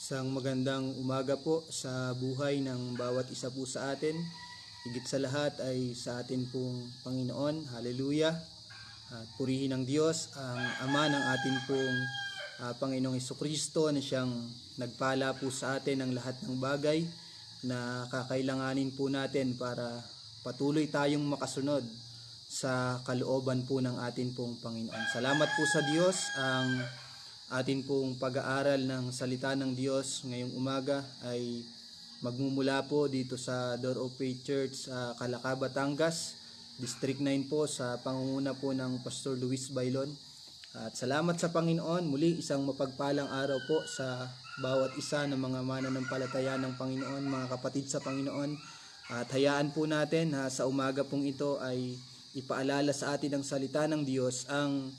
Isang magandang umaga po sa buhay ng bawat isa po sa atin. Higit sa lahat ay sa atin pong Panginoon. Hallelujah. At purihin ng Diyos ang Ama ng atin pong Panginoong Hesukristo na siyang nagpala po sa atin ng lahat ng bagay na kakailanganin po natin para patuloy tayong makasunod sa kalooban po ng atin pong Panginoon. Salamat po sa Diyos. Ang atin pong pag-aaral ng salita ng Diyos ngayong umaga ay magmumula po dito sa Door of Faith Church sa Calaca, Batangas, District 9 po, sa pangunguna po ng Pastor Luis Bailon. At salamat sa Panginoon, muli isang mapagpalang araw po sa bawat isa ng mga mananampalataya ng Panginoon, mga kapatid sa Panginoon. At hayaan po natin sa umaga pong ito ay ipaalala sa atin ang salita ng Diyos, ang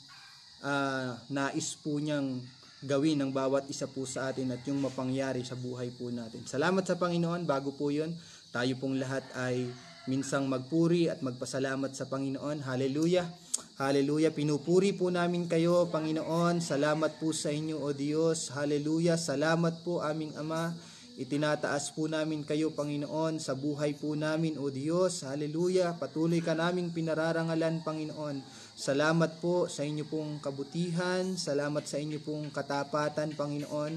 nais po niyang gawin ng bawat isa po sa atin at yung mapangyari sa buhay po natin. Salamat sa Panginoon. Bago po yun, tayo pong lahat ay minsang magpuri at magpasalamat sa Panginoon. Hallelujah! Hallelujah! Pinupuri po namin kayo, Panginoon. Salamat po sa inyo, O Diyos. Hallelujah! Salamat po, aming Ama. Itinataas po namin kayo, Panginoon, sa buhay po namin, O Diyos. Hallelujah! Patuloy ka naming pinararangalan, Panginoon. Salamat po sa inyo pong kabutihan. Salamat sa inyo pong katapatan, Panginoon.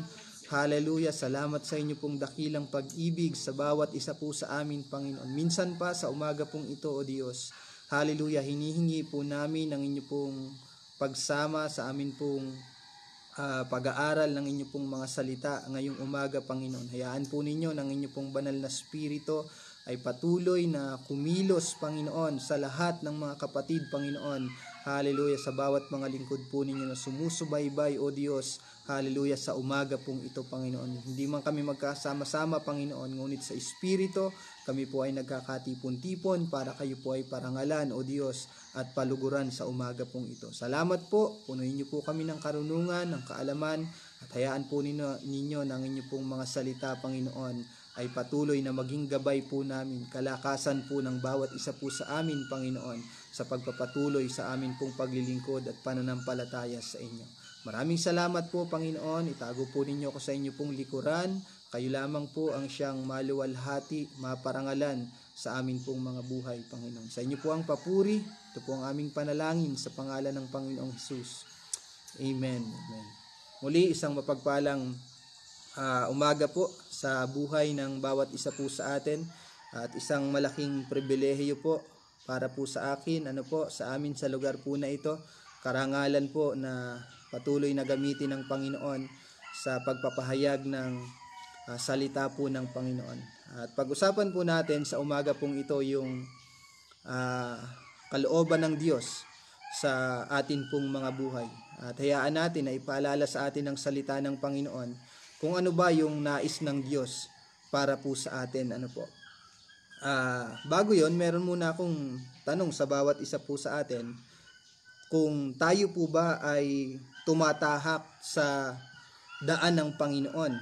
Hallelujah! Salamat sa inyo pong dakilang pag-ibig sa bawat isa po sa amin, Panginoon. Minsan pa sa umaga pong ito, O Diyos. Hallelujah! Hinihingi po namin ang inyo pong pagsama sa amin pong pag-aaral ng inyo pong mga salita ngayong umaga, Panginoon. Hayaan po ninyo ng inyo pong banal na spirito ay patuloy na kumilos, Panginoon, sa lahat ng mga kapatid, Panginoon. Hallelujah, sa bawat mga lingkod po ninyo na sumusubaybay, O Diyos. Hallelujah, sa umaga pong ito, Panginoon. Hindi man kami magkasama-sama, Panginoon, ngunit sa Espiritu, kami po ay nagkakatipon-tipon para kayo po ay parangalan, O Diyos, at paluguran sa umaga pong ito. Salamat po, punuin niyo po kami ng karunungan, ng kaalaman, at hayaan po ninyo ng inyo pong mga salita, Panginoon, ay patuloy na maging gabay po namin, kalakasan po ng bawat isa po sa amin, Panginoon, sa pagpapatuloy sa amin pong paglilingkod at pananampalataya sa inyo. Maraming salamat po, Panginoon. Itago po ninyo ko sa inyo pong likuran. Kayo lamang po ang siyang maluwalhati, maparangalan sa amin pong mga buhay, Panginoon. Sa inyo po ang papuri. Ito po ang aming panalangin sa pangalan ng Panginoong Hesus. Amen. Amen. Muli, isang mapagpalang umaga po sa buhay ng bawat isa po sa atin, at isang malaking pribilehiyo po para po sa akin, sa amin sa lugar po na ito, karangalan po na patuloy na gamitin ng Panginoon sa pagpapahayag ng salita po ng Panginoon. At pag-usapan po natin sa umaga pong ito yung kalooban ng Diyos sa atin pong mga buhay. At hayaan natin na ipaalala sa atin ang salita ng Panginoon kung ano ba yung nais ng Diyos para po sa atin. Bago yon, meron muna akong tanong sa bawat isa po sa atin. Kung tayo po ba ay tumatahak sa daan ng Panginoon?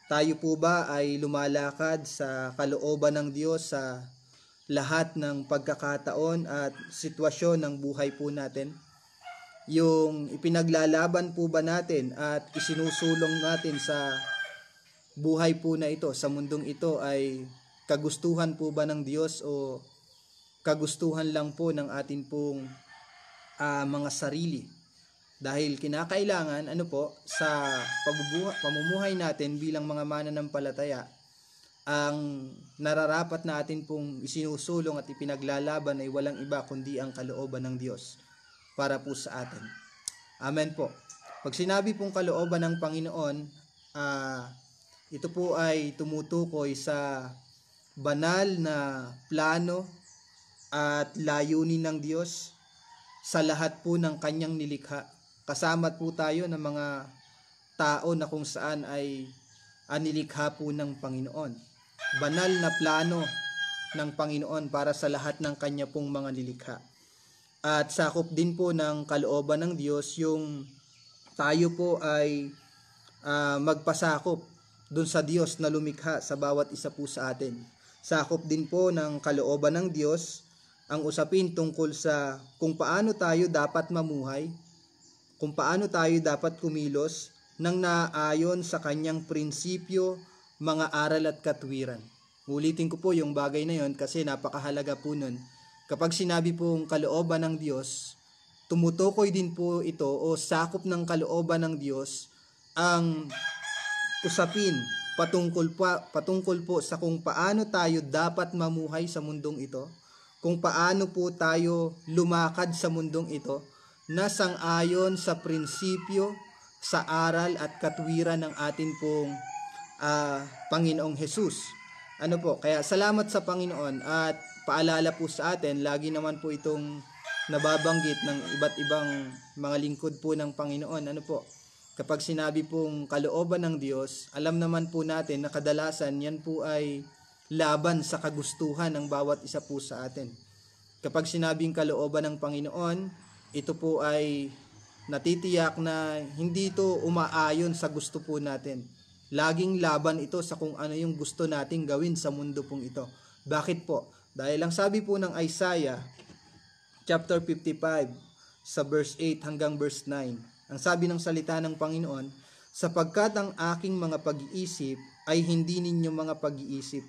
Tayo po ba ay lumalakad sa kalooban ng Diyos sa lahat ng pagkakataon at sitwasyon ng buhay po natin? Yung ipinaglalaban po ba natin at isinusulong natin sa buhay po na ito, sa mundong ito, ay kagustuhan po ba ng Diyos o kagustuhan lang po ng atin pong mga sarili? Dahil kinakailangan sa pamumuhay natin bilang mga mananampalataya, ang nararapat na atin pong isinusulong at ipinaglalaban ay walang iba kundi ang kalooban ng Diyos para po sa atin. Amen po. Pag sinabi pong kalooban ng Panginoon, ito po ay tumutukoy sa banal na plano at layunin ng Diyos sa lahat po ng kanyang nilikha. Kasama po tayo ng mga tao na kung saan ay nilikha po ng Panginoon. Banal na plano ng Panginoon para sa lahat ng kanya pong mga nilikha. At sakop din po ng kalooban ng Diyos yung tayo po ay magpasakop dun sa Diyos na lumikha sa bawat isa po sa atin. Sakop din po ng kalooban ng Diyos ang usapin tungkol sa kung paano tayo dapat mamuhay, kung paano tayo dapat kumilos ng naayon sa kanyang prinsipyo, mga aral at katwiran. Ulitin ko po yung bagay na yon kasi napakahalaga po nun. Kapag sinabi pong kalooban ng Diyos, tumutukoy din po ito o sakop ng kalooban ng Diyos ang usapin patungkol po sa kung paano tayo dapat mamuhay sa mundong ito, kung paano po tayo lumakad sa mundong ito na sang-ayon sa prinsipyo, sa aral at katwiran ng atin pong Panginoong Hesus. Ano po, kaya salamat sa Panginoon at paalala po sa atin, lagi naman po itong nababanggit ng iba't ibang mga lingkod po ng Panginoon. Ano po, kapag sinabi pong kalooban ng Diyos, alam naman po natin na kadalasan yan po ay laban sa kagustuhan ng bawat isa po sa atin. Kapag sinabing kalooban ng Panginoon, ito po ay natitiyak na hindi ito umaayon sa gusto po natin. Laging laban ito sa kung ano yung gusto nating gawin sa mundo pong ito. Bakit po? Dahil ang sabi po ng Isaiah chapter 55 sa verse 8 hanggang verse 9, ang sabi ng salita ng Panginoon, sapagkat ang aking mga pag-iisip ay hindi ninyo mga pag-iisip,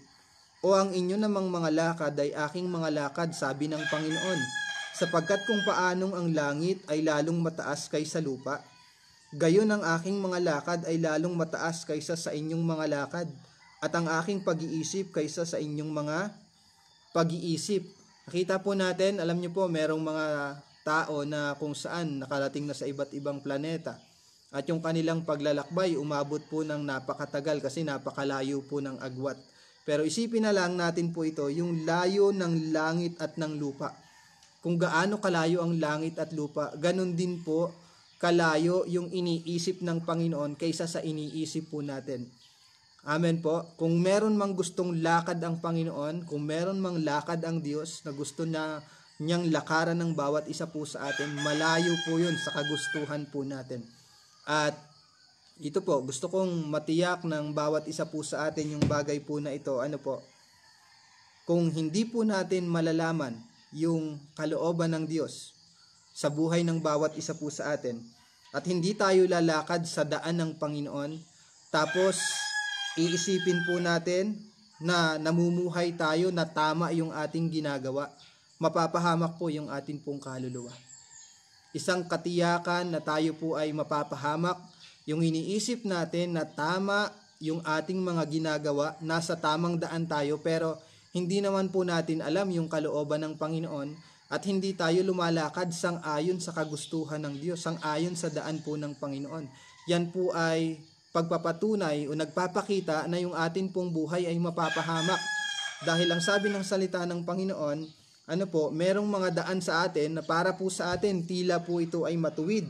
o ang inyo namang mga lakad ay aking mga lakad, sabi ng Panginoon. Sapagkat kung paanong ang langit ay lalong mataas kaysa lupa, gayon ang aking mga lakad ay lalong mataas kaysa sa inyong mga lakad, at ang aking pag-iisip kaysa sa inyong mga pag-iisip. Nakita po natin, alam niyo po, merong mga tao na kung saan nakarating na sa iba't ibang planeta. At yung kanilang paglalakbay, umabot po ng napakatagal kasi napakalayo po ng agwat. Pero isipin na lang natin po ito, yung layo ng langit at ng lupa. Kung gaano kalayo ang langit at lupa, ganun din po kalayo yung iniisip ng Panginoon kaysa sa iniisip po natin. Amen po. Kung meron mang gustong lakad ang Panginoon, kung meron mang lakad ang Diyos na gusto na niyang lakaran ng bawat isa po sa atin, malayo po yun sa kagustuhan po natin. At ito po, gusto kong matiyak ng bawat isa po sa atin yung bagay po na ito. Ano po? Kung hindi po natin malalaman yung kalooban ng Diyos sa buhay ng bawat isa po sa atin, at hindi tayo lalakad sa daan ng Panginoon, tapos iisipin po natin na namumuhay tayo na tama yung ating ginagawa, mapapahamak po yung ating pong kaluluwa. Isang katiyakan na tayo po ay mapapahamak, yung iniisip natin na tama yung ating mga ginagawa, nasa tamang daan tayo, pero hindi naman po natin alam yung kalooban ng Panginoon, at hindi tayo lumalakad sang-ayon sa kagustuhan ng Diyos, sang-ayon sa daan po ng Panginoon. Yan po ay pagpapatunay o nagpapakita na yung atin pong buhay ay mapapahamak. Dahil ang sabi ng salita ng Panginoon, ano po, merong mga daan sa atin na para po sa atin, tila po ito ay matuwid.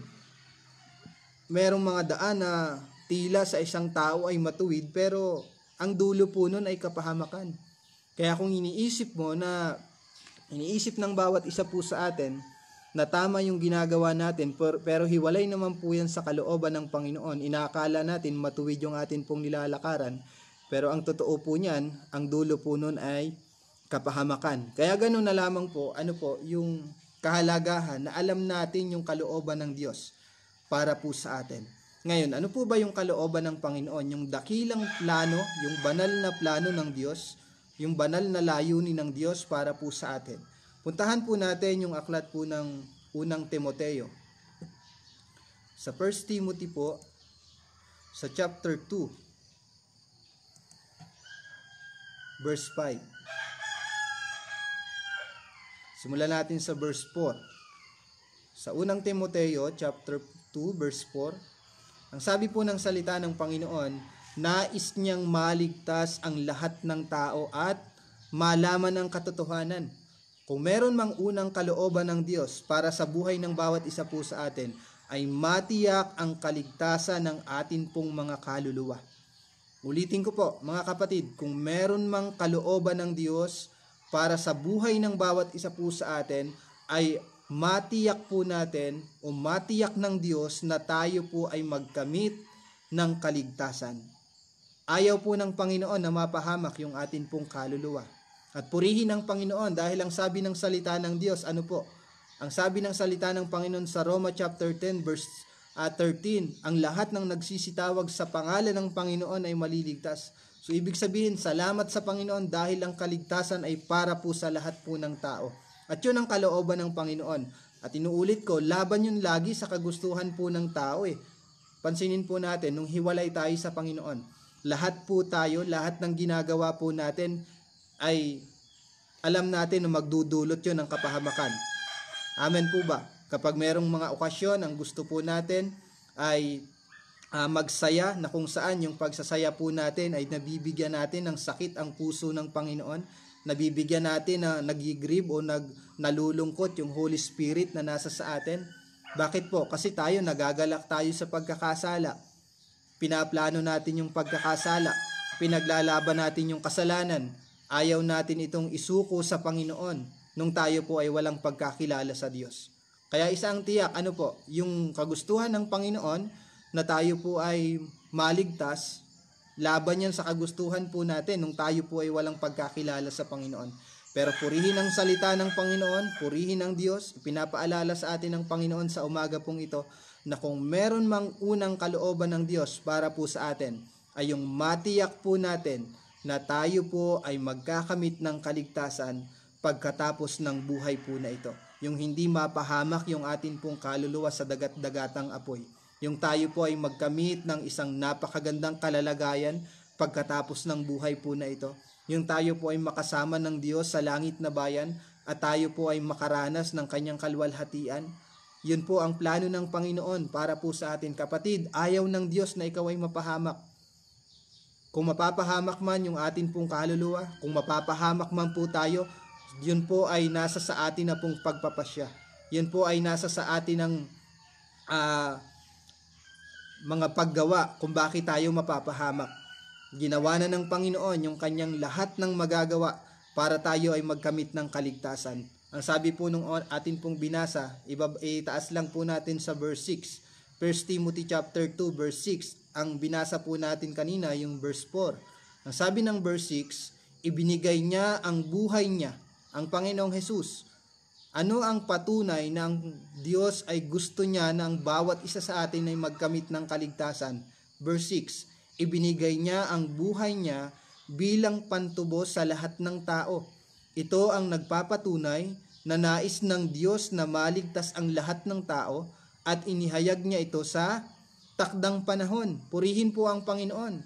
Merong mga daan na tila sa isang tao ay matuwid, pero ang dulo po nun ay kapahamakan. Kaya kung iniisip ng bawat isa po sa atin na tama yung ginagawa natin, pero hiwalay naman po yan sa kalooban ng Panginoon, inaakala natin matuwid yung atin pong nilalakaran, pero ang totoo po niyan, ang dulo po nun ay kapahamakan. Kaya ganun na lamang po, ano po, yung kahalagahan na alam natin yung kalooban ng Diyos para po sa atin. Ngayon, ano po ba yung kalooban ng Panginoon? Yung dakilang plano, yung banal na plano ng Diyos, yung banal na layunin ng Diyos para po sa atin. Puntahan po natin yung aklat po ng unang Timoteo. Sa 1 Timothy po, sa chapter 2, verse 5. Simulan natin sa verse 4. Sa unang Timoteo, chapter 2, verse 4, ang sabi po ng salita ng Panginoon, nais niyang maligtas ang lahat ng tao at malaman ang katotohanan. Kung meron mang unang kalooban ng Diyos para sa buhay ng bawat isa po sa atin, ay matiyak ang kaligtasan ng atin pong mga kaluluwa. Ulitin ko po, mga kapatid, kung meron mang kalooban ng Diyos para sa buhay ng bawat isa po sa atin, ay matiyak po natin o matiyak ng Diyos na tayo po ay magkamit ng kaligtasan. Ayaw po ng Panginoon na mapahamak yung atin pong kaluluwa. At purihin ang Panginoon dahil ang sabi ng salita ng Diyos, ano po? Ang sabi ng salita ng Panginoon sa Roma chapter 10 verse 13, ang lahat ng nagsisitawag sa pangalan ng Panginoon ay maliligtas. So ibig sabihin, salamat sa Panginoon dahil ang kaligtasan ay para po sa lahat po ng tao. At yun ang kalooban ng Panginoon. At inuulit ko, laban yun lagi sa kagustuhan po ng tao eh. Pansinin po natin, nung hiwalay tayo sa Panginoon, lahat po tayo, lahat ng ginagawa po natin ay alam natin na magdudulot yun ng kapahamakan. Amen po ba? Kapag merong mga okasyon, ang gusto po natin ay magsaya, na kung saan yung pagsasaya po natin ay nabibigyan natin ng sakit ang puso ng Panginoon, nabibigyan natin na nagigrieve o nalulungkot yung Holy Spirit na nasa sa atin. Bakit po? Kasi tayo nagagalak tayo sa pagkakasala. Pinaplano natin yung pagkakasala, pinaglalaban natin yung kasalanan, ayaw natin itong isuko sa Panginoon nung tayo po ay walang pagkakilala sa Diyos. Kaya isang tiyak, yung kagustuhan ng Panginoon na tayo po ay maligtas, laban yan sa kagustuhan po natin nung tayo po ay walang pagkakilala sa Panginoon. Pero purihin ang salita ng Panginoon, purihin ang Diyos, pinapaalala sa atin ng Panginoon sa umaga pong ito na kung meron mang unang kalooban ng Diyos para po sa atin, ay yung matiyak po natin na tayo po ay magkakamit ng kaligtasan pagkatapos ng buhay po na ito. Yung hindi mapahamak yung atin pong kaluluwa sa dagat-dagatang apoy. Yung tayo po ay magkamit ng isang napakagandang kalalagayan pagkatapos ng buhay po na ito. Yung tayo po ay makasama ng Diyos sa langit na bayan at tayo po ay makaranas ng kanyang kalwalhatian. Yun po ang plano ng Panginoon para po sa atin. Kapatid, ayaw ng Diyos na ikaw ay mapahamak. Kung mapapahamak man yung atin pong kaluluwa, kung mapapahamak man po tayo, yun po ay nasa sa atin na pong pagpapasya. Yun po ay nasa sa atin ng mga paggawa kung bakit tayo mapapahamak. Ginawa na ng Panginoon yung kanyang lahat ng magagawa para tayo ay magkamit ng kaligtasan. Ang sabi po nung atin pong binasa, itaas lang po natin sa verse 6. 1 Timothy chapter 2 verse 6. Ang binasa po natin kanina yung verse 4. Ang sabi ng verse 6, ibinigay niya ang buhay niya, ang Panginoong Hesus. Ano ang patunay na ang Diyos ay gusto niya na ang bawat isa sa atin ay magkamit ng kaligtasan? Verse 6, ibinigay niya ang buhay niya bilang pantubos sa lahat ng tao. Ito ang nagpapatunay na nais ng Diyos na maligtas ang lahat ng tao at inihayag niya ito sa takdang panahon. Purihin po ang Panginoon.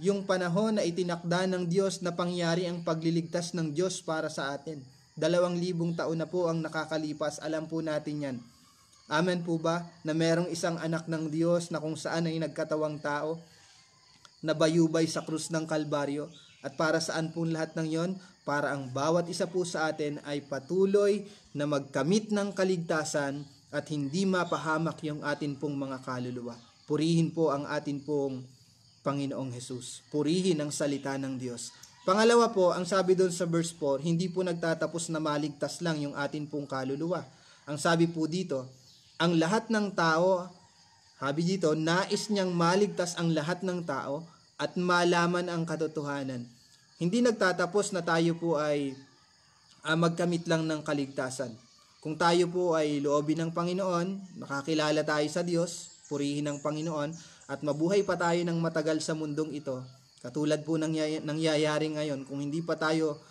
Yung panahon na itinakda ng Diyos na pangyari ang pagliligtas ng Diyos para sa atin. 2,000 taon na po ang nakakalipas, alam po natin yan. Amen po ba na merong isang anak ng Diyos na kung saan ay nagkatawang tao, na bayubay sa krus ng Kalbaryo, at para saan po lahat ng yon? Para ang bawat isa po sa atin ay patuloy na magkamit ng kaligtasan at hindi mapahamak yung atin pong mga kaluluwa. Purihin po ang atin pong Panginoong Hesus. Purihin ang salita ng Diyos. Pangalawa po, ang sabi doon sa verse 4, hindi po nagtatapos na maligtas lang yung atin pong kaluluwa. Ang sabi po dito, ang lahat ng tao, sabi dito, nais niyang maligtas ang lahat ng tao at malaman ang katotohanan. Hindi nagtatapos na tayo po ay magkamit lang ng kaligtasan. Kung tayo po ay loobin ng Panginoon, nakakilala tayo sa Diyos, purihin ng Panginoon, at mabuhay pa tayo ng matagal sa mundong ito, katulad po nangyayari ngayon, kung hindi pa tayo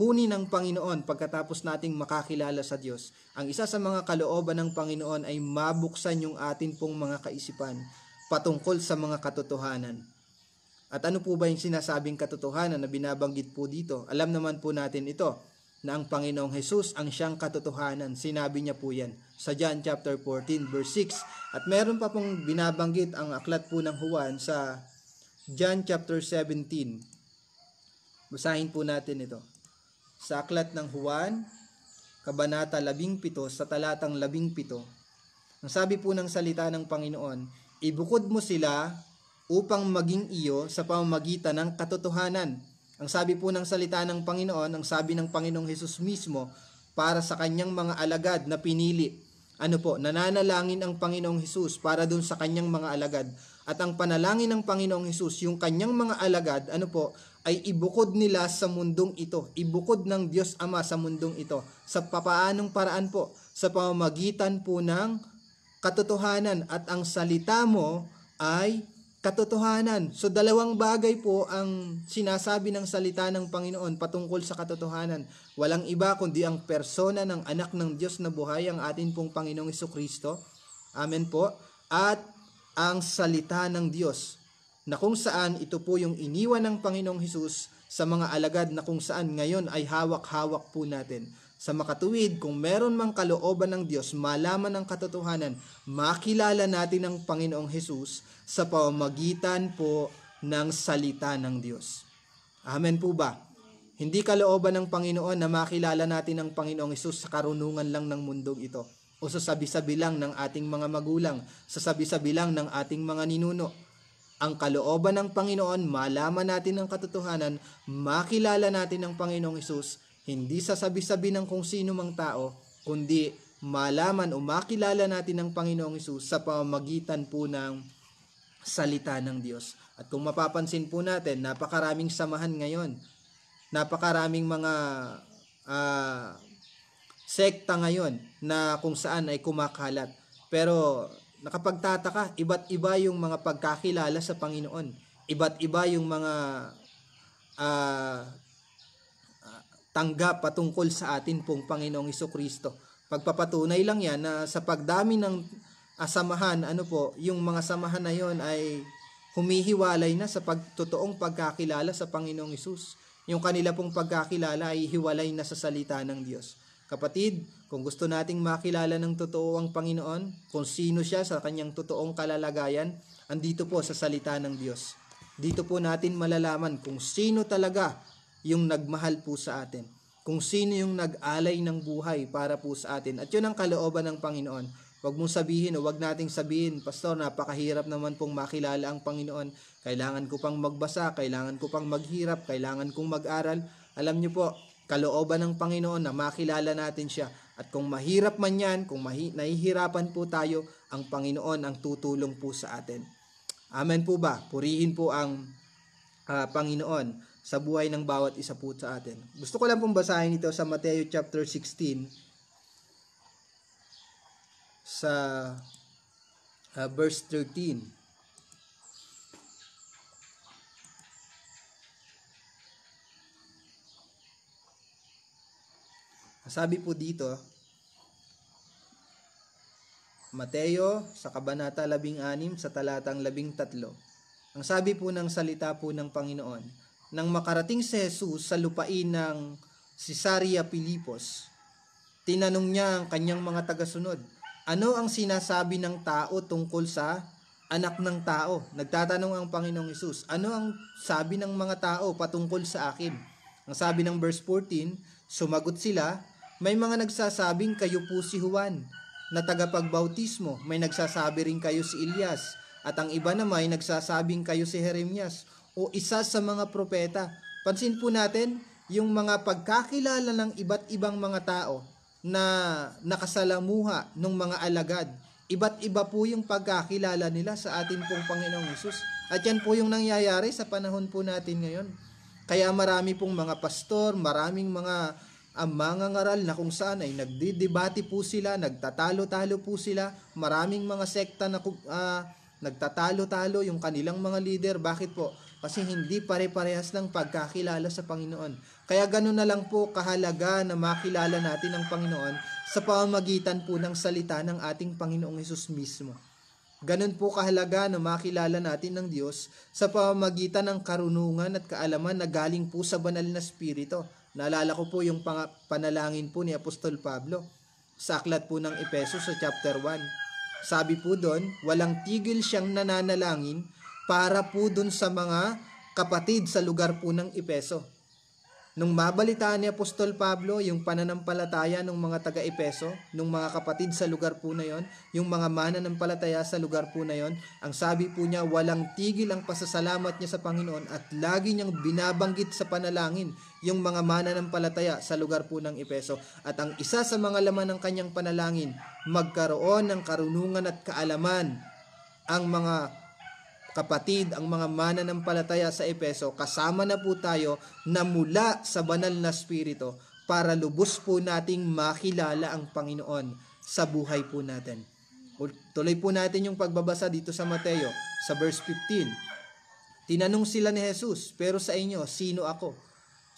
kunin ng Panginoon pagkatapos nating makakilala sa Diyos, ang isa sa mga kalooban ng Panginoon ay mabuksan yung atin pong mga kaisipan patungkol sa mga katotohanan. At ano po ba yung sinasabing katotohanan na binabanggit po dito? Alam naman po natin ito, na ang Panginoong Hesus ang siyang katotohanan. Sinabi niya po yan sa John chapter 14 verse 6. At meron pa pong binabanggit ang aklat po ng Juan sa John chapter 17. Basahin po natin ito. Sa aklat ng Juan, kabanata 17 sa talatang 17. Ang sabi po ng salita ng Panginoon, ibukod mo sila upang maging iyo sa pamamagitan ng katotohanan. Ang sabi po ng salita ng Panginoon, ang sabi ng Panginoong Hesus mismo para sa kanyang mga alagad na pinili. Nananalangin ang Panginoong Hesus para dun sa kanyang mga alagad. At ang panalangin ng Panginoong Hesus, yung kanyang mga alagad, ay ibukod nila sa mundong ito. Ibukod ng Diyos Ama sa mundong ito. Sa papaanong paraan po? Sa pamamagitan po ng katotohanan at ang salita mo ay katotohanan. So dalawang bagay po ang sinasabi ng salita ng Panginoon patungkol sa katotohanan. Walang iba kundi ang persona ng anak ng Diyos na buhay, ang atin pong Panginoong Hesukristo. Amen po. At ang salita ng Diyos, na kung saan ito po yung iniwan ng Panginoong Hesus sa mga alagad na kung saan ngayon ay hawak-hawak po natin. Sa makatuwid, kung meron mang kalooban ng Diyos, malaman ng katotohanan, makilala natin ang Panginoong Hesus sa pamamagitan po ng salita ng Diyos. Amen po ba? Hindi kalooban ng Panginoon na makilala natin ang Panginoong Hesus sa karunungan lang ng mundong ito, o sa sabi-sabi lang ng ating mga magulang, sa sabi-sabi lang ng ating mga ninuno. Ang kalooban ng Panginoon, malaman natin ang katotohanan, makilala natin ang Panginoong Hesus, hindi sa sabi-sabi ng kung sino mang tao, kundi malaman o makilala natin ang Panginoong Hesus sa pamamagitan po ng salita ng Diyos. At kung mapapansin po natin, napakaraming samahan ngayon. Napakaraming mga sekta ngayon na kung saan ay kumakalat. Pero nakapagtataka, iba't iba yung mga pagkakilala sa Panginoon. Iba't iba yung mga tanggap patungkol sa atin pong Panginoong Hesukristo. Pagpapatunay lang yan na sa pagdami ng samahan, yung mga samahan na yon ay humihiwalay na sa totoong pagkakilala sa Panginoong Hesus. Yung kanila pong pagkakilala ay hiwalay na sa salita ng Diyos. Kapatid, kung gusto nating makilala ng totoo ang Panginoon, kung sino siya sa kanyang totoong kalalagayan, andito po sa salita ng Diyos. Dito po natin malalaman kung sino talaga yung nagmahal po sa atin. Kung sino yung nag-alay ng buhay para po sa atin. At yun ang kalooban ng Panginoon. Huwag mong sabihin o huwag nating sabihin, Pastor, napakahirap naman pong makilala ang Panginoon. Kailangan ko pang magbasa, kailangan ko pang maghirap, kailangan kong mag-aral. Alam niyo po, kalooban ng Panginoon na makilala natin siya. At kung mahirap man yan, kung nahihirapan po tayo, ang Panginoon ang tutulong po sa atin. Amen po ba? Purihin po ang Panginoon sa buhay ng bawat isa po sa atin. Gusto ko lang pong basahin ito sa Mateo chapter 16 sa verse 13. Sabi po dito, Mateo sa kabanata 16 sa talatang 13. Ang sabi po ng salita po ng Panginoon, nang makarating si Jesus sa lupain ng Caesarea Philipos, tinanong niya ang kanyang mga tagasunod, ano ang sinasabi ng tao tungkol sa anak ng tao? Nagtatanong ang Panginoong Hesus, ano ang sabi ng mga tao patungkol sa akin? Ang sabi ng verse 14, sumagot sila, may mga nagsasabing kayo po si Juan na tagapagbautismo, may nagsasabi rin kayo si Elias, at ang iba naman ay nagsasabing kayo si Jeremias o isa sa mga propeta. Pansin po natin yung mga pagkakilala ng iba't ibang mga tao na nakasalamuha ng mga alagad. Iba't iba po yung pagkakilala nila sa atin pong Panginoong Hesus. At yan po yung nangyayari sa panahon po natin ngayon. Kaya marami pong mga pastor, maraming mga mangangaral na kung saan ay nagdidebate po sila, nagtatalo-talo po sila, maraming mga sekta na nagtatalo-talo yung kanilang mga leader. Bakit po? Kasi hindi pare-parehas ng pagkakilala sa Panginoon. Kaya ganoon na lang po kahalaga na makilala natin ang Panginoon sa pamamagitan po ng salita ng ating Panginoong Hesus mismo. Ganon po kahalaga na makilala natin ng Diyos sa pamamagitan ng karunungan at kaalaman na galing po sa banal na Espiritu. Naalala ko po yung panalangin po ni Apostol Pablo sa aklat po ng Efeso sa chapter 1. Sabi po doon, walang tigil siyang nananalangin para po doon sa mga kapatid sa lugar po ng Efeso. Nung mabalitaan ni Apostol Pablo yung pananampalataya ng mga taga-Efeso, ng mga kapatid sa lugar po na yon, yung mga mananampalataya sa lugar po na yon, ang sabi po niya, walang tigil ang pasasalamat niya sa Panginoon at lagi niyang binabanggit sa panalangin yung mga mananampalataya sa lugar po ng Efeso. At ang isa sa mga laman ng kanyang panalangin, magkaroon ng karunungan at kaalaman ang mga kapatid, ang mga mananampalataya sa Efeso, kasama na po tayo na mula sa banal na Espiritu para lubos po nating makilala ang Panginoon sa buhay po natin. Tuloy po natin yung pagbabasa dito sa Mateo, sa verse 15. Tinanong sila ni Jesus, pero sa inyo, sino ako?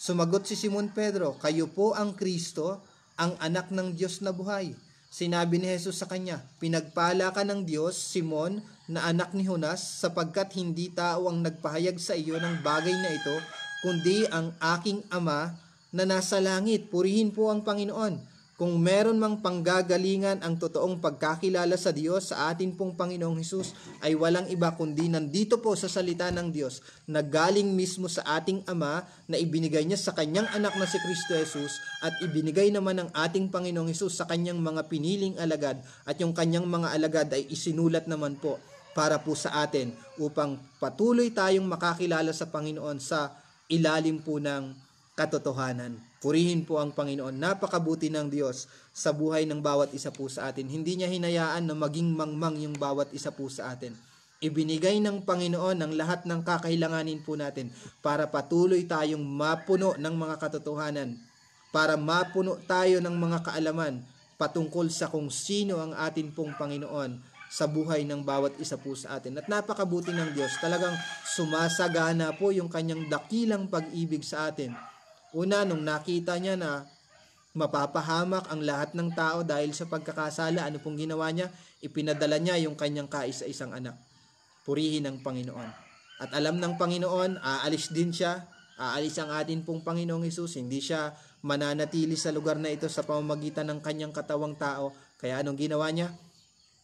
Sumagot si Simon Pedro, kayo po ang Kristo, ang anak ng Diyos na buhay. Sinabi ni Jesus sa kanya, pinagpala ka ng Diyos, Simon, na anak ni Jonas, sapagkat hindi tao ang nagpahayag sa iyo ng bagay na ito, kundi ang aking Ama na nasa langit. Purihin po ang Panginoon. Kung meron mang panggagalingan ang totoong pagkakilala sa Diyos sa atin pong Panginoong Hesus ay walang iba kundi nandito po sa salita ng Diyos na galing mismo sa ating Ama na ibinigay niya sa kanyang anak na si Kristo Jesus at ibinigay naman ng ating Panginoong Hesus sa kanyang mga piniling alagad at yung kanyang mga alagad ay isinulat naman po para po sa atin upang patuloy tayong makakilala sa Panginoon sa ilalim po ng katotohanan. Purihin po ang Panginoon. Napakabuti ng Diyos sa buhay ng bawat isa po sa atin. Hindi niya hinayaan na maging mangmang yung bawat isa po sa atin. Ibinigay ng Panginoon ang lahat ng kakailanganin po natin para patuloy tayong mapuno ng mga katotohanan, para mapuno tayo ng mga kaalaman patungkol sa kung sino ang atin pong Panginoon sa buhay ng bawat isa po sa atin. At napakabuti ng Diyos. Talagang sumasagana po yung kanyang dakilang pag-ibig sa atin. Una, nung nakita niya na mapapahamak ang lahat ng tao dahil sa pagkakasala, ano pong ginawa niya? Ipinadala niya yung kanyang kaisa-isang anak. Purihin ang Panginoon. At alam ng Panginoon, aalis din siya. Aalis ang atin pong Panginoong Hesus. Hindi siya mananatili sa lugar na ito sa pamamagitan ng kanyang katawang tao. Kaya anong ginawa niya?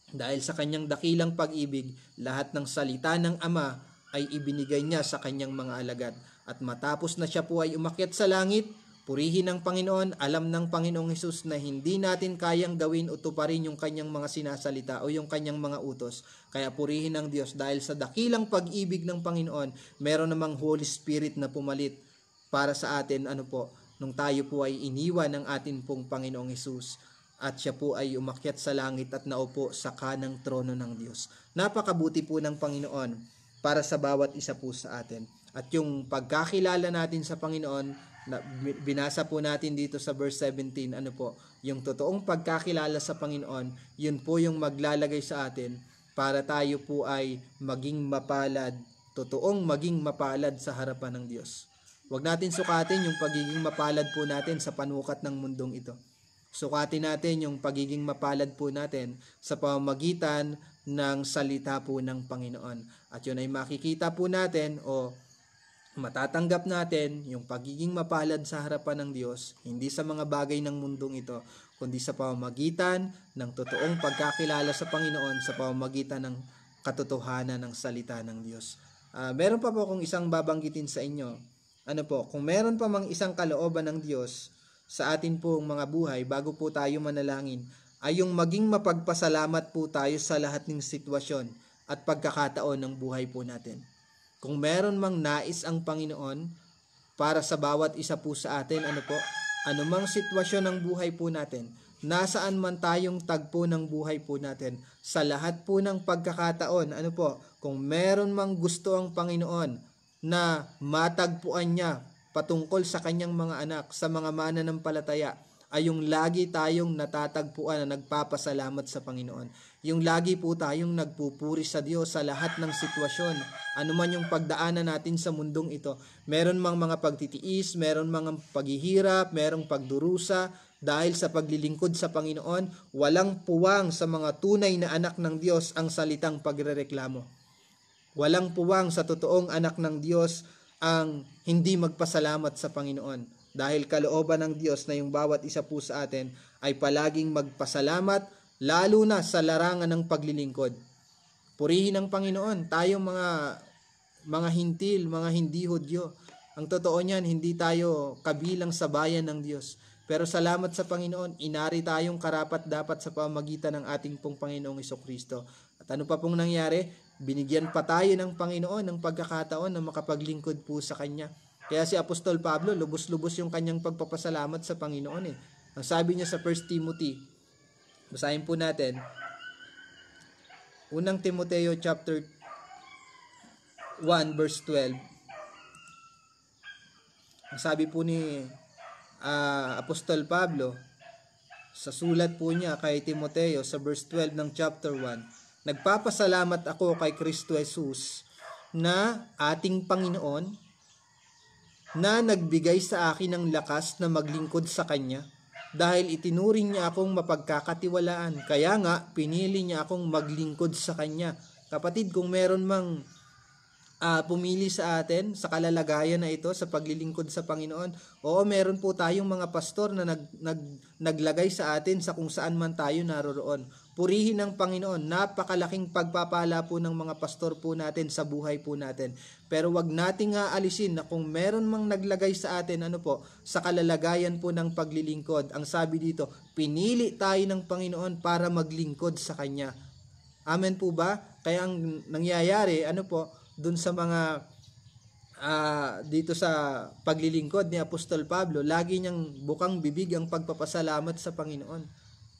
Dahil sa kanyang dakilang pag-ibig, lahat ng salita ng Ama ay ibinigay niya sa kanyang mga alagad. At matapos na siya po ay umakyat sa langit, purihin ng Panginoon, alam ng Panginoong Hesus na hindi natin kayang gawin o tuparin yung kanyang mga sinasalita o yung kanyang mga utos. Kaya purihin ng Diyos dahil sa dakilang pag-ibig ng Panginoon, meron namang Holy Spirit na pumalit para sa atin, nung tayo po ay iniwan ng atin pong Panginoong Hesus. At siya po ay umakyat sa langit at naupo sa kanang trono ng Diyos. Napakabuti po ng Panginoon para sa bawat isa po sa atin. At yung pagkakilala natin sa Panginoon, binasa po natin dito sa verse 17, yung totoong pagkakilala sa Panginoon, yun po yung maglalagay sa atin para tayo po ay maging mapalad, totoong maging mapalad sa harapan ng Diyos. Huwag natin sukatin yung pagiging mapalad po natin sa panukat ng mundong ito. Sukatin natin yung pagiging mapalad po natin sa pamamagitan ng salita po ng Panginoon. At yun ay makikita po natin o matatanggap natin yung pagiging mapalad sa harapan ng Diyos, hindi sa mga bagay ng mundong ito, kundi sa pamamagitan ng totoong pagkakilala sa Panginoon, sa pamamagitan ng katotohanan ng salita ng Diyos. Meron pa po akong isang babanggitin sa inyo. Kung meron pa mang isang kalooban ng Diyos sa atin pong mga buhay, bago po tayo manalangin, ay yung maging mapagpasalamat po tayo sa lahat ng sitwasyon at pagkakataon ng buhay po natin. Kung meron mang nais ang Panginoon para sa bawat isa po sa atin, anumang sitwasyon ng buhay po natin, nasaan man tayong tagpo ng buhay po natin, sa lahat po ng pagkakataon, kung meron mang gusto ang Panginoon na matagpuan niya patungkol sa kanyang mga anak, sa mga mananampalataya, ay yung lagi tayong natatagpuan na nagpapasalamat sa Panginoon. Yung lagi po tayong nagpupuri sa Diyos sa lahat ng sitwasyon. Ano man yung pagdaanan natin sa mundong ito. Meron mang mga pagtitiis, meron mga paghihirap, merong pagdurusa. Dahil sa paglilingkod sa Panginoon, walang puwang sa mga tunay na anak ng Diyos ang salitang pagrereklamo. Walang puwang sa totoong anak ng Diyos ang hindi magpasalamat sa Panginoon. Dahil kalooban ng Diyos na yung bawat isa po sa atin ay palaging magpasalamat, lalo na sa larangan ng paglilingkod. Purihin ang Panginoon, tayong mga hintil, mga hindi Hudyo. Ang totoo niyan, hindi tayo kabilang sa bayan ng Diyos. Pero salamat sa Panginoon, inari tayong karapat-dapat sa pamamagitan ng ating pong Panginoong Hesukristo. At ano pa pong nangyari? Binigyan pa tayo ng Panginoon ng pagkakataon na makapaglingkod po sa Kanya. Kaya si Apostol Pablo, lubos-lubos yung kanyang pagpapasalamat sa Panginoon. Ang sabi niya sa 1 Timothy, basahin po natin, 1 Timoteo chapter 1 verse 12. Ang sabi po ni Apostol Pablo, sa sulat po niya kay Timoteo sa verse 12 ng chapter 1, nagpapasalamat ako kay Kristo Jesus na ating Panginoon na nagbigay sa akin ng lakas na maglingkod sa Kanya dahil itinuring niya akong mapagkakatiwalaan. Kaya nga, pinili niya akong maglingkod sa Kanya. Kapatid, kung meron mang pumili sa atin sa kalalagayan na ito sa paglilingkod sa Panginoon. Oo, meron po tayong mga pastor na naglagay sa atin sa kung saan man tayo naroroon. Purihin ng Panginoon. Napakalaking pagpapala po ng mga pastor po natin sa buhay po natin. Pero wag nating aalisin na kung meron mang naglagay sa atin sa kalalagayan po ng paglilingkod. Ang sabi dito, pinili tayo ng Panginoon para maglingkod sa Kanya. Amen po ba? Kaya ang nangyayari, dun sa mga dito sa paglilingkod ni Apostol Pablo, lagi niyang bukang bibig ang pagpapasalamat sa Panginoon.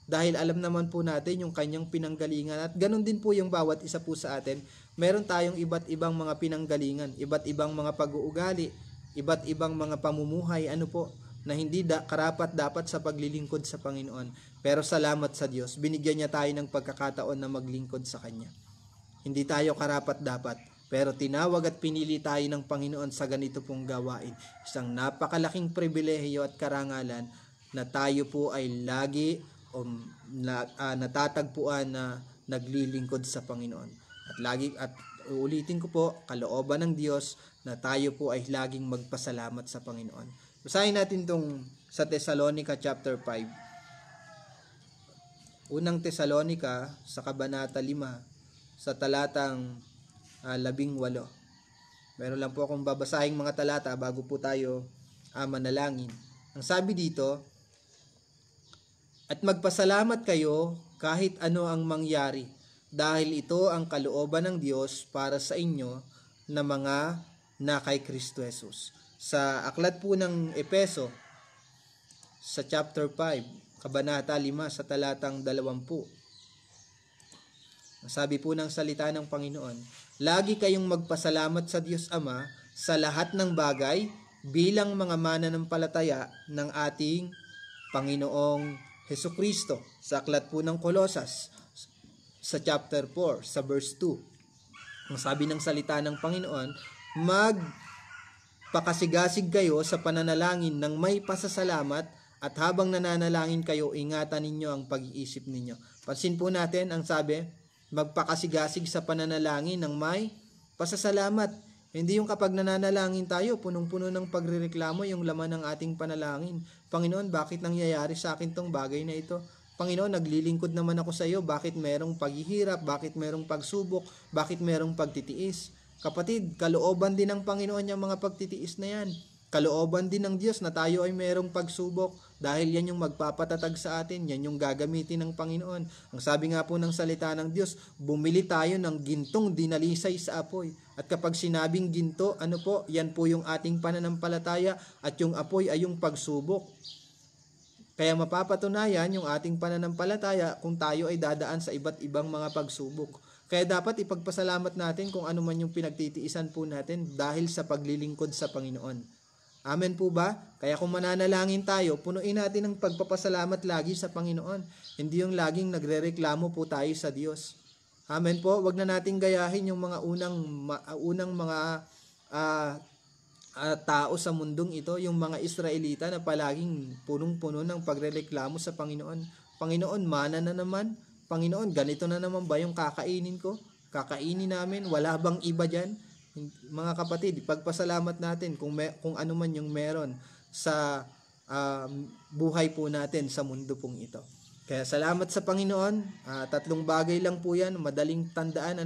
Dahil alam naman po natin yung kanyang pinanggalingan. At ganun din po yung bawat isa po sa atin. Meron tayong iba't ibang mga pinanggalingan, iba't ibang mga pag-uugali, iba't ibang mga pamumuhay, na hindi karapat dapat sa paglilingkod sa Panginoon. Pero salamat sa Diyos, binigyan niya tayo ng pagkakataon na maglingkod sa Kanya. Hindi tayo karapat dapat. Pero tinawag at pinili tayo ng Panginoon sa ganito pong gawain. Isang napakalaking pribilehiyo at karangalan na tayo po ay lagi natatagpuan na naglilingkod sa Panginoon. At uulitin ko po, kalooban ng Diyos na tayo po ay laging magpasalamat sa Panginoon. Basahin natin itong sa Thessalonica chapter 5. Unang Thessalonica sa kabanata 5 sa talatang 18. Meron lang po akong babasahing mga talata bago po tayo manalangin. Ang sabi dito, at magpasalamat kayo kahit ano ang mangyari, dahil ito ang kalooban ng Diyos para sa inyo na mga na kay Kristo Jesus. Sa aklat po ng Epeso, sa chapter 5, kabanata 5, sa talatang 20. Sabi po ng salita ng Panginoon, lagi kayong magpasalamat sa Diyos Ama sa lahat ng bagay bilang mga mananampalataya ng ating Panginoong Hesukristo. Sa aklat po ng Kolosas, sa chapter 4, sa verse 2. Ang sabi ng salita ng Panginoon, magpakasigasig kayo sa pananalangin ng may pasasalamat at habang nananalangin kayo, ingatan ninyo ang pag-iisip ninyo. Pansin po natin, ang sabi, magpakasigasig sa pananalangin ng may pasasalamat. Hindi yung kapag nananalangin tayo, punong-puno ng pagrereklamo yung laman ng ating panalangin. Panginoon, bakit nangyayari sa akin tong bagay na ito? Panginoon, naglilingkod naman ako sa iyo. Bakit merong paghihirap? Bakit merong pagsubok? Bakit merong pagtitiis? Kapatid, kalooban din ng Panginoon yung mga pagtitiis na yan. Kalooban din ng Diyos na tayo ay merong pagsubok dahil yan yung magpapatatag sa atin, yan yung gagamitin ng Panginoon. Ang sabi nga po ng salita ng Diyos, bumili tayo ng gintong dinalisay sa apoy. At kapag sinabing ginto, yan po yung ating pananampalataya at yung apoy ay yung pagsubok. Kaya mapapatunayan yung ating pananampalataya kung tayo ay dadaan sa iba't ibang mga pagsubok. Kaya dapat ipagpasalamat natin kung ano man yung pinagtitiisan po natin dahil sa paglilingkod sa Panginoon. Amen po ba? Kaya kung mananalangin tayo, punuin natin ng pagpapasalamat lagi sa Panginoon. Hindi yung laging nagrereklamo po tayo sa Diyos. Amen po? Wag na nating gayahin yung mga unang mga tao sa mundong ito, yung mga Israelita na palaging punong-puno ng pagrereklamo sa Panginoon. Panginoon, mana na naman. Panginoon, ganito na naman ba yung kakainin ko? Kakainin namin? Wala bang iba dyan? Mga kapatid, ipagpasalamat natin kung ano man yung meron sa buhay po natin sa mundo pong ito. Kaya salamat sa Panginoon. 3 bagay lang po yan, madaling tandaan.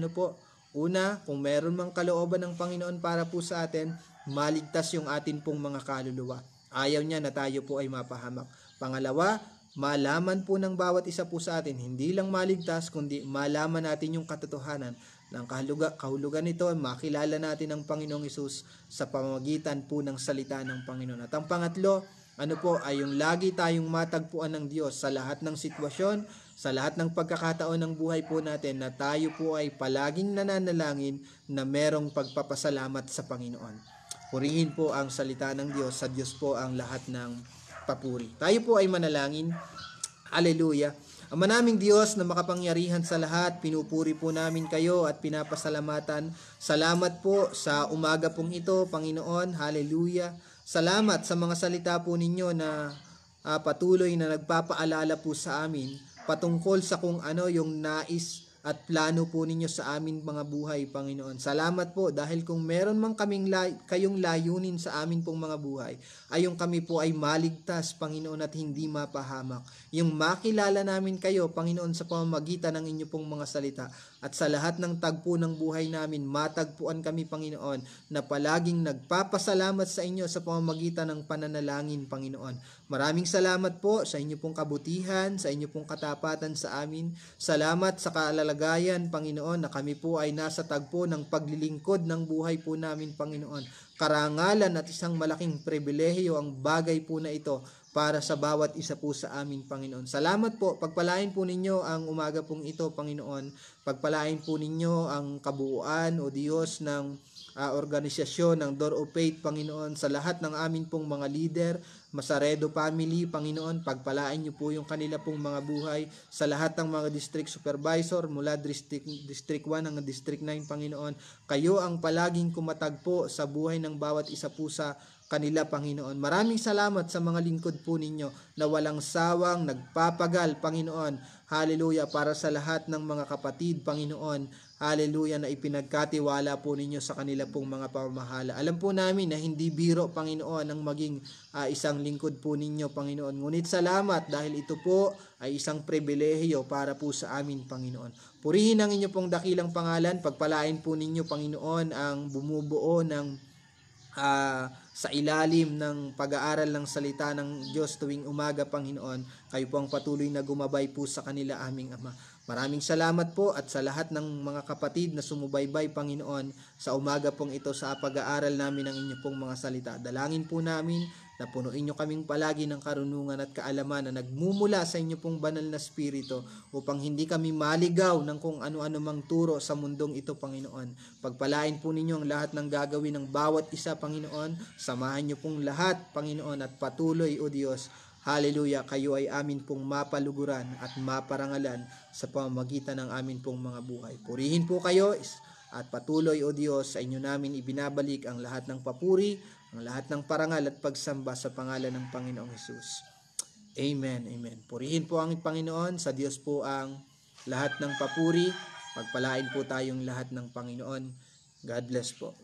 Una, kung meron mang kalooban ng Panginoon para po sa atin, maligtas yung atin pong mga kaluluwa. Ayaw niya na tayo po ay mapahamak. Pangalawa, malaman po ng bawat isa po sa atin, hindi lang maligtas, kundi malaman natin yung katotohanan ng kahulugan nito, makilala natin ang Panginoong Hesus sa pamamagitan po ng salita ng Panginoon. At ang pangatlo, ay yung lagi tayong matagpuan ng Diyos sa lahat ng sitwasyon, sa lahat ng pagkakataon ng buhay po natin na tayo po ay palaging nananalangin na merong pagpapasalamat sa Panginoon. Purihin po ang salita ng Diyos, sa Diyos po ang lahat ng papuri. Tayo po ay manalangin. Hallelujah. Ama naming Diyos na makapangyarihan sa lahat, pinupuri po namin kayo at pinapasalamatan. Salamat po sa umaga pong ito, Panginoon. Hallelujah. Salamat sa mga salita po ninyo na patuloy na nagpapaalala po sa amin patungkol sa kung ano yung nais at plano po ninyo sa amin mga buhay, Panginoon. Salamat po dahil kung meron man kayong layunin sa amin pong mga buhay, ay yung kami po ay maligtas, Panginoon, at hindi mapahamak. Yung makilala namin kayo, Panginoon, sa pamamagitan ng inyo pong mga salita. At sa lahat ng tagpo ng buhay namin, matagpuan kami, Panginoon, na palaging nagpapasalamat sa inyo sa pamamagitan ng pananalangin, Panginoon. Maraming salamat po sa inyo pong kabutihan, sa inyo pong katapatan sa amin. Salamat sa kaalalagayan, Panginoon, na kami po ay nasa tagpo ng paglilingkod ng buhay po namin, Panginoon. Karangalan at isang malaking pribilehiyo ang bagay po na ito para sa bawat isa po sa amin, Panginoon. Salamat po. Pagpalain po ninyo ang umaga pong ito, Panginoon. Pagpalain po ninyo ang kabuuan o Diyos ng organisasyon ng Door of Faith, Panginoon, sa lahat ng amin pong mga leader, Masaredo family, Panginoon, pagpalain niyo po yung kanila pong mga buhay sa lahat ng mga district supervisor mula District 1 hanggang District 9, Panginoon. Kayo ang palaging kumatagpo sa buhay ng bawat isa po sa kanila, Panginoon. Maraming salamat sa mga lingkod po ninyo na walang sawang nagpapagal, Panginoon. Hallelujah, para sa lahat ng mga kapatid, Panginoon. Hallelujah, na ipinagkatiwala po ninyo sa kanila pong mga pamamahala. Alam po namin na hindi biro, Panginoon, ang maging isang lingkod po ninyo, Panginoon. Ngunit salamat dahil ito po ay isang pribilehiyo para po sa amin, Panginoon. Purihin ang inyo pong dakilang pangalan. Pagpalain po ninyo, Panginoon, ang bumubuo ng sa ilalim ng pag-aaral ng salita ng Diyos tuwing umaga, Panginoon. Kayo po ang patuloy na gumabay po sa kanila, aming Ama. Maraming salamat po at sa lahat ng mga kapatid na sumubaybay, Panginoon, sa umaga pong ito sa pag-aaral namin ng inyo pong mga salita. Dalangin po namin na punuin nyo kaming palagi ng karunungan at kaalaman na nagmumula sa inyo pong banal na spirito upang hindi kami maligaw ng kung ano-ano mang turo sa mundong ito, Panginoon. Pagpalain po ninyo ang lahat ng gagawin ng bawat isa, Panginoon. Samahan nyo pong lahat, Panginoon, at patuloy, O Diyos. Hallelujah, kayo ay amin pong mapaluguran at maparangalan sa pamamagitan ng amin pong mga buhay. Purihin po kayo at patuloy, O Diyos, sa inyo namin ibinabalik ang lahat ng papuri, ang lahat ng parangal at pagsamba sa pangalan ng Panginoong Hesus. Amen, amen. Purihin po ang Panginoon, sa Diyos po ang lahat ng papuri. Pagpalain po tayong lahat ng Panginoon. God bless po.